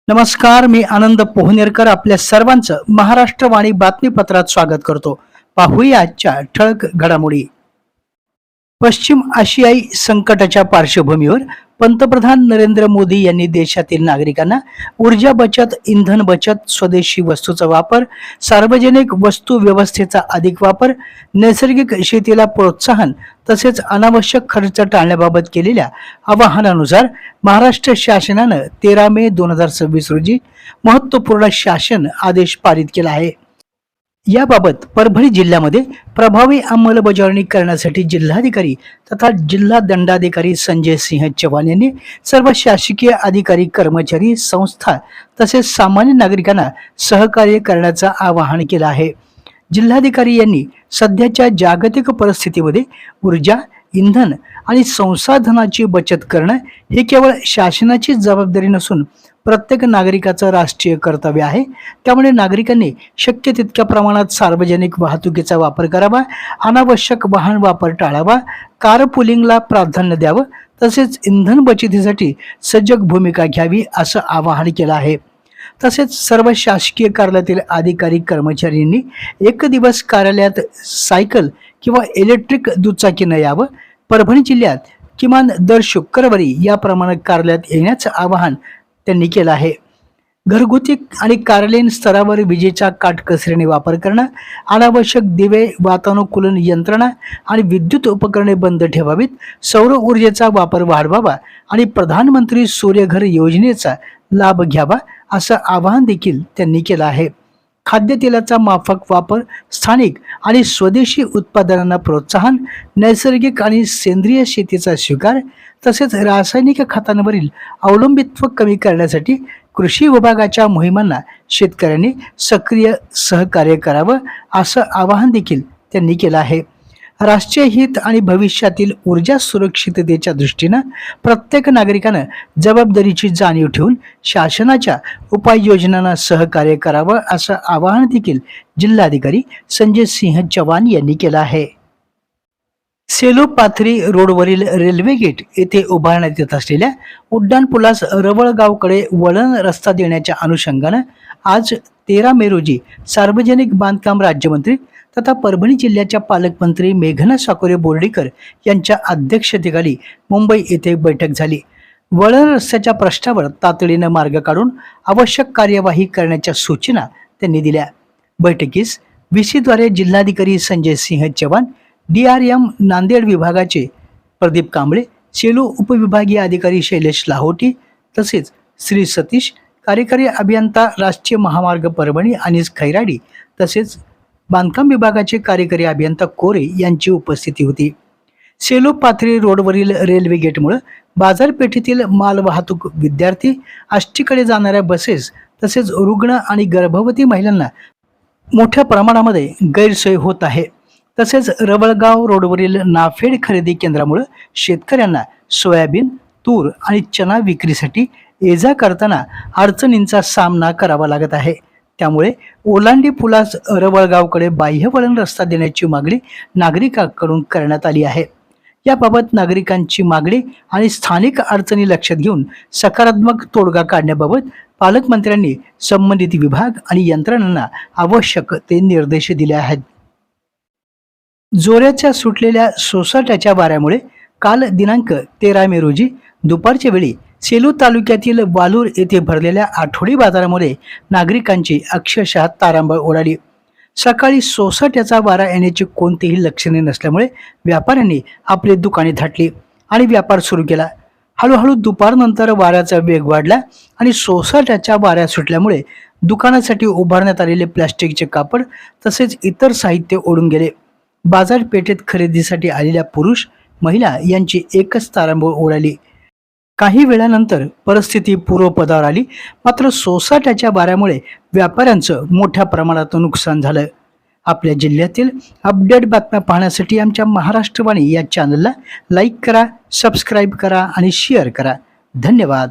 नमस्कार, मी आनंद पोहनेरकर आपल्या सर्वांचं महाराष्ट्रवाणी बातमीपत्रात स्वागत करतो. पाहूया आजच्या ठळक घडामोडी. पश्चिम आशियाई संकटाच्या पार्श्वभूमीवर पंतप्रधान नरेंद्र मोदी यांनी देशातील नागरिकांना ऊर्जा बचत, इंधन बचत, स्वदेशी वस्तूचा वापर, सार्वजनिक वस्तू व्यवस्थेचा अधिक वापर, नैसर्गिक शेतीला प्रोत्साहन तसेच अनावश्यक खर्च टाळण्याबाबत केलेल्या आवाहनानुसार महाराष्ट्र शासनानं 13 मे 2026 रोजी महत्त्वपूर्ण शासन आदेश पारित केला आहे. याबाबत परभणी जिल्ह्यामध्ये प्रभावी अंमलबजावणी करण्यासाठी जिल्हाधिकारी तथा जिल्हा दंडाधिकारी संजय सिंह चव्हाण यांनी सर्व शासकीय अधिकारी, कर्मचारी, संस्था तसेच सामान्य नागरिकांना सहकार्य करण्याचं आवाहन केलं आहे. जिल्हाधिकारी यांनी सध्याच्या जागतिक परिस्थितीमध्ये ऊर्जा, इंधन आणि संसाधनाची बचत करणं हे केवळ शासनाची जबाबदारी नसून प्रत्येक नागरिकाचं राष्ट्रीय कर्तव्य आहे. त्यामुळे नागरिकांनी शक्य तितक्या प्रमाणात सार्वजनिक वाहतुकीचा वापर करावा, अनावश्यक वाहन वापर टाळावा, कार पुलिंगला प्राधान्य द्यावं तसेच इंधन बचतीसाठी सजग भूमिका घ्यावी असं आवाहन केलं आहे. तसेच सर्व शासकीय कार्यालयातील अधिकारी, कर्मचाऱ्यांनी एक दिवस कार्यालयात सायकल किंवा इलेक्ट्रिक दुचाकी न यावं. परभणी जिल्ह्यात किमान दर शुक्रवारी याप्रमाणे कार्यालयात येण्याचं आवाहन त्यांनी केलं आहे. घरगुती आणि कार्यालयीन स्तरावर विजेचा काटकसरीने वापर करणं, अनावश्यक दिवे, वातानुकूलन यंत्रणा आणि विद्युत उपकरणे बंद ठेवावीत, सौर ऊर्जेचा वापर वाढवावा आणि प्रधानमंत्री सूर्यघर योजनेचा लाभ घ्यावा असं आवाहन देखील त्यांनी केलं आहे. खाद्यतेलाचा माफक वापर, स्थानिक आणि स्वदेशी उत्पादनांना प्रोत्साहन, नैसर्गिक आणि सेंद्रिय शेतीचा स्वीकार तसेच रासायनिक खतांवरील अवलंबित्व कमी करण्यासाठी कृषी विभागाच्या मोहिमांना शेतकऱ्यांनी सक्रिय सहकार्य करावं असं आवाहन देखील त्यांनी केलं आहे. राष्ट्रीय हित आणि भविष्यातील ऊर्जा सुरक्षिततेच्या दृष्टीनं प्रत्येक नागरिकानं जबाबदारीची जाणीव ठेवून शासनाच्या उपाययोजनांना सहकार्य करावं असं आवाहन देखील जिल्हाधिकारी संजय सिंह चव्हाण यांनी केलं आहे. सेलू पाथरी रोडवरील रेल्वे गेट येथे उभारण्यात येत असलेल्या उड्डाणपुलास रवळगावकडे वळण रस्ता देण्याच्या अनुषंगानं आज 13 मे रोजी सार्वजनिक बांधकाम राज्यमंत्री तथा परभणी जिल्ह्याच्या पालकमंत्री मेघना साकोरे बोर्डीकर यांच्या अध्यक्षतेखाली मुंबई येथे बैठक झाली. वळण रस्त्याच्या प्रश्नावर तातडीनं मार्ग काढून आवश्यक कार्यवाही करण्याच्या सूचना त्यांनी दिल्या. बैठकीस व्हीसीद्वारे जिल्हाधिकारी संजय सिंह चव्हाण, DRM नांदेड विभागाचे प्रदीप कांबळे, सेलू उपविभागीय अधिकारी शैलेश लाहोटी तसेच श्री सतीश, कार्यकारी अभियंता राष्ट्रीय महामार्ग परभणी अनिस खैराडी तसेच बांधकाम विभागाचे कार्यकारी अभियंता कोरे यांची उपस्थिती होती. सेलू पाथरी रोडवरील रेल्वे गेटमुळे बाजारपेठेतील मालवाहतूक, विद्यार्थी, आष्टीकडे जाणाऱ्या बसेस तसेच रुग्ण आणि गर्भवती महिलांना मोठ्या प्रमाणामध्ये गैरसोय होत आहे. तसेच रवळगाव रोडवरील नाफेड खरेदी केंद्रामुळे शेतकऱ्यांना सोयाबीन, तूर आणि चना विक्रीसाठी ये-जा करताना अडचणींचा सामना करावा लागत आहे. त्यामुळे ओलांडी पुलास रवळगावकडे बाह्य वळण रस्ता देण्याची मागणी नागरिकांकडून करण्यात आली आहे. याबाबत नागरिकांची मागणी आणि स्थानिक अडचणी लक्षात घेऊन सकारात्मक तोडगा काढण्याबाबत पालकमंत्र्यांनी संबंधित विभाग आणि यंत्रणांना आवश्यक ते निर्देश दिले आहेत. जोराच्या सुटलेल्या सोसाट्याच्या वाऱ्यामुळे काल दिनांक 13 मे रोजी दुपारच्या वेळी सेलू तालुक्यातील वालूर येथे भरलेल्या आठवडी बाजारामध्ये नागरिकांची अक्षरशः तारांबळ उडाली. सकाळी सोसाट्याचा वारा येण्याची कोणतीही लक्षणे नसल्यामुळे व्यापाऱ्यांनी आपली दुकाने थाटली आणि व्यापार सुरू केला. हळूहळू दुपारनंतर वाऱ्याचा वेग वाढला आणि सोसाट्याच्या वाऱ्या सुटल्यामुळे दुकानासाठी उभारण्यात आलेले प्लास्टिकचे कापड तसेच इतर साहित्य ओढून गेले. बाजारपेठेत खरेदीसाठी आलेल्या पुरुष, महिला यांची एकच तारांबळ उडाली. काही वेळानंतर परिस्थिती पूर्वपदावर आली, मात्र सोसाट्याच्या वाऱ्यामुळे व्यापाऱ्यांचं मोठ्या प्रमाणात नुकसान झालं. आपल्या जिल्ह्यातील अपडेट बातम्या पाहण्यासाठी आमच्या महाराष्ट्रवाणी या चॅनलला लाईक करा, सबस्क्राईब करा आणि शेअर करा. धन्यवाद.